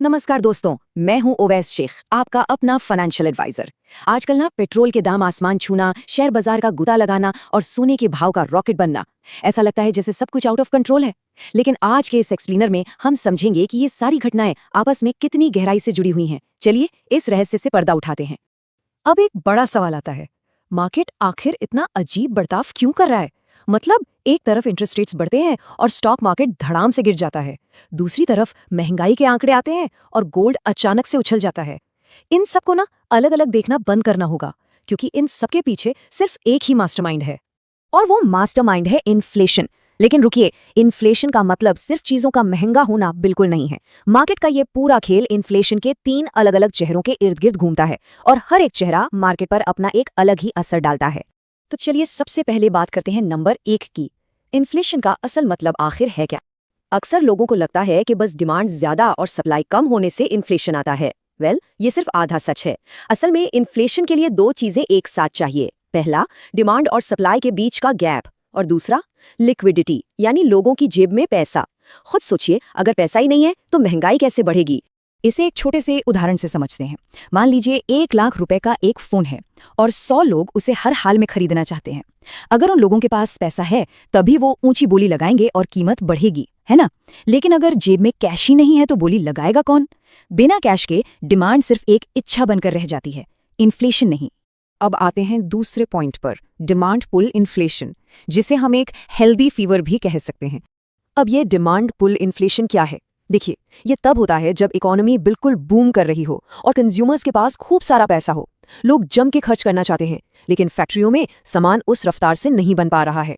नमस्कार दोस्तों, मैं हूं ओवैस शेख, आपका अपना फाइनेंशियल एडवाइजर। आजकल ना पेट्रोल के दाम आसमान छूना, शेयर बाजार का गुता लगाना और सोने के भाव का रॉकेट बनना, ऐसा लगता है जैसे सब कुछ आउट ऑफ कंट्रोल है। लेकिन आज के इस एक्सप्लेनर में हम समझेंगे कि ये सारी घटनाएं आपस में कितनी गहराई से जुड़ी हुई हैं। चलिए इस रहस्य से पर्दा उठाते हैं। अब एक बड़ा सवाल आता है, मार्केट आखिर इतना अजीब बर्ताव क्यों कर रहा है? मतलब एक तरफ इंटरेस्ट रेट्स बढ़ते हैं और स्टॉक मार्केट धड़ाम से गिर जाता है, दूसरी तरफ महंगाई के आंकड़े आते हैं और गोल्ड अचानक से उछल जाता है। इन सबको ना अलग अलग देखना बंद करना होगा, क्योंकि इन सबके पीछे सिर्फ एक ही मास्टरमाइंड है, और वो मास्टरमाइंड है इन्फ्लेशन। लेकिन रुकिए, इन्फ्लेशन का मतलब सिर्फ चीजों का महंगा होना बिल्कुल नहीं है। मार्केट का ये पूरा खेल इन्फ्लेशन के 3 अलग अलग चेहरों के इर्द गिर्द घूमता है और हर एक चेहरा मार्केट पर अपना एक अलग ही असर डालता है। तो चलिए सबसे पहले बात करते हैं नंबर 1 की। इन्फ्लेशन का असल मतलब आखिर है क्या? अक्सर लोगों को लगता है कि बस डिमांड ज्यादा और सप्लाई कम होने से इन्फ्लेशन आता है। ये सिर्फ आधा सच है। असल में इन्फ्लेशन के लिए 2 चीजें एक साथ चाहिए। पहला, डिमांड और सप्लाई के बीच का गैप, और दूसरा लिक्विडिटी, यानी लोगों की जेब में पैसा। खुद सोचिए, अगर पैसा ही नहीं है तो महंगाई कैसे बढ़ेगी? इसे एक छोटे से उदाहरण से समझते हैं। मान लीजिए 1 लाख रुपए का एक फोन है और 100 लोग उसे हर हाल में खरीदना चाहते हैं। अगर उन लोगों के पास पैसा है तभी वो ऊंची बोली लगाएंगे और कीमत बढ़ेगी, है ना? लेकिन अगर जेब में कैश ही नहीं है तो बोली लगाएगा कौन? बिना कैश के डिमांड सिर्फ एक इच्छा बनकर रह जाती है, इन्फ्लेशन नहीं। अब आते हैं दूसरे पॉइंट पर, डिमांड पुल इन्फ्लेशन, जिसे हम एक हेल्दी फीवर भी कह सकते हैं। अब ये डिमांड पुल इन्फ्लेशन क्या है? देखिए, ये तब होता है जब इकोनॉमी बिल्कुल बूम कर रही हो और कंज्यूमर्स के पास खूब सारा पैसा हो। लोग जम के खर्च करना चाहते हैं, लेकिन फैक्ट्रियों में सामान उस रफ्तार से नहीं बन पा रहा है।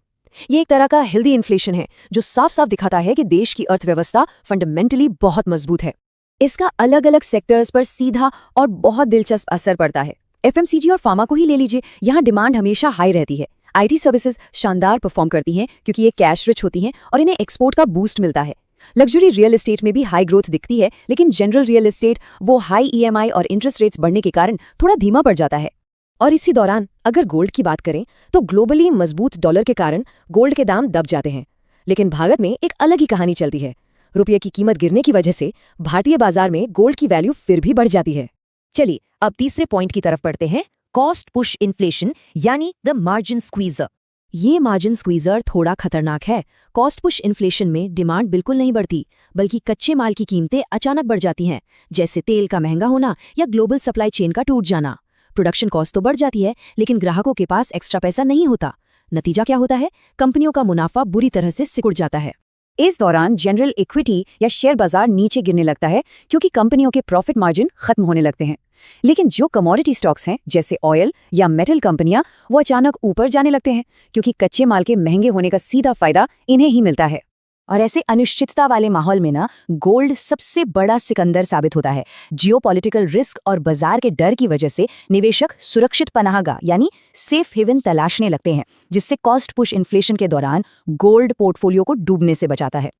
ये एक तरह का हेल्दी इन्फ्लेशन है जो साफ साफ दिखाता है कि देश की अर्थव्यवस्था फंडामेंटली बहुत मजबूत है। इसका अलग अलग सेक्टर्स पर सीधा और बहुत दिलचस्प असर पड़ता है। एफएमसीजी और फार्मा को ही ले लीजिए, यहाँ डिमांड हमेशा हाई रहती है। आईटी सर्विसेज शानदार परफॉर्म करती हैं क्योंकि ये कैश रिच होती हैं और इन्हें एक्सपोर्ट का बूस्ट मिलता है। लग्जरी रियल एस्टेट में भी हाई ग्रोथ दिखती है, लेकिन जनरल रियल एस्टेट वो हाई ईएमआई और इंटरेस्ट रेट्स बढ़ने के कारण थोड़ा धीमा पड़ जाता है। और इसी दौरान अगर गोल्ड की बात करें तो ग्लोबली मजबूत डॉलर के कारण गोल्ड के दाम दब जाते हैं। लेकिन भारत में एक अलग ही कहानी चलती है। रुपये की कीमत गिरने की वजह से भारतीय बाजार में गोल्ड की वैल्यू फिर भी बढ़ जाती है। चलिए अब तीसरे पॉइंट की तरफ बढ़ते हैं, कॉस्ट पुश इन्फ्लेशन, यानी द मार्जिन स्क्वीजर। ये मार्जिन स्क्वीजर थोड़ा खतरनाक है। कॉस्ट पुश इन्फ्लेशन में डिमांड बिल्कुल नहीं बढ़ती, बल्कि कच्चे माल की कीमतें अचानक बढ़ जाती हैं, जैसे तेल का महंगा होना या ग्लोबल सप्लाई चेन का टूट जाना। प्रोडक्शन कॉस्ट तो बढ़ जाती है, लेकिन ग्राहकों के पास एक्स्ट्रा पैसा नहीं होता। नतीजा क्या होता है? कंपनियों का मुनाफा बुरी तरह से सिकुड़ जाता है। इस दौरान जनरल इक्विटी या शेयर बाजार नीचे गिरने लगता है, क्योंकि कंपनियों के प्रॉफिट मार्जिन खत्म होने लगते हैं। लेकिन जो कमोडिटी स्टॉक्स हैं, जैसे ऑयल या मेटल कंपनियां, वो अचानक ऊपर जाने लगते हैं, क्योंकि कच्चे माल के महंगे होने का सीधा फायदा इन्हें ही मिलता है। और ऐसे अनिश्चितता वाले माहौल में ना गोल्ड सबसे बड़ा सिकंदर साबित होता है। जियोपॉलिटिकल रिस्क और बाजार के डर की वजह से निवेशक सुरक्षित पनाहगाह यानी सेफ हेवन तलाशने लगते हैं, जिससे कॉस्ट पुश इन्फ्लेशन के दौरान गोल्ड पोर्टफोलियो को डूबने से बचाता है।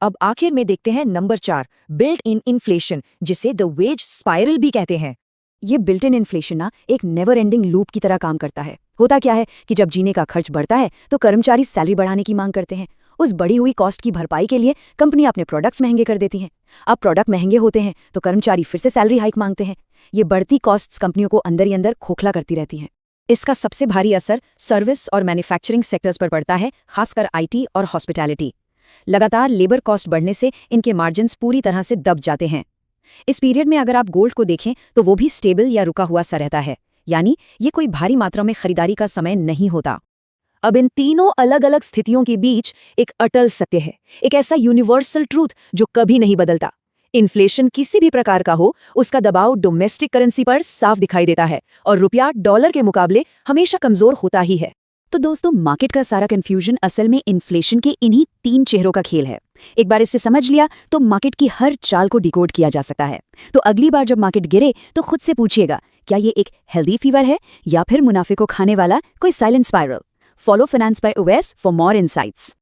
अब आखिर में देखते हैं नंबर 4, बिल्ट इन इन्फ्लेशन, जिसे द वेज स्पाइरल भी कहते हैं। ये बिल्ट इन इन्फ्लेशन ना एक नेवर एंडिंग लूप की तरह काम करता है। होता क्या है कि जब जीने का खर्च बढ़ता है तो कर्मचारी सैलरी बढ़ाने की मांग करते हैं। उस बढ़ी हुई कॉस्ट की भरपाई के लिए कंपनी अपने प्रोडक्ट्स महंगे कर देती हैं। अब प्रोडक्ट महंगे होते हैं तो कर्मचारी फिर से सैलरी हाइक मांगते हैं। ये बढ़ती कॉस्ट्स कंपनियों को अंदर ही अंदर खोखला करती रहती हैं। इसका सबसे भारी असर सर्विस और मैन्युफैक्चरिंग सेक्टर्स पर पड़ता है, खासकर आईटी और हॉस्पिटैलिटी। लगातार लेबर कॉस्ट बढ़ने से इनके मार्जिन्स पूरी तरह से दब जाते हैं। इस पीरियड में अगर आप गोल्ड को देखें तो वो भी स्टेबल या रुका हुआ सा रहता है, यानी ये कोई भारी मात्रा में खरीदारी का समय नहीं होता। अब इन तीनों अलग अलग स्थितियों के बीच एक अटल सत्य है, एक ऐसा यूनिवर्सल ट्रूथ जो कभी नहीं बदलता। इन्फ्लेशन किसी भी प्रकार का हो, उसका दबाव डोमेस्टिक करेंसी पर साफ दिखाई देता है और रुपया डॉलर के मुकाबले हमेशा कमजोर होता ही है। तो दोस्तों, मार्केट का सारा कंफ्यूजन असल में इन्फ्लेशन के इन्हीं 3 चेहरों का खेल है। एक बार इसे समझ लिया तो मार्केट की हर चाल को डिकोड किया जा सकता है। तो अगली बार जब मार्केट गिरे तो खुद से पूछिएगा, क्या ये एक हेल्दी फीवर है या फिर मुनाफे को खाने वाला कोई silent spiral? Follow finance by Owais for more insights.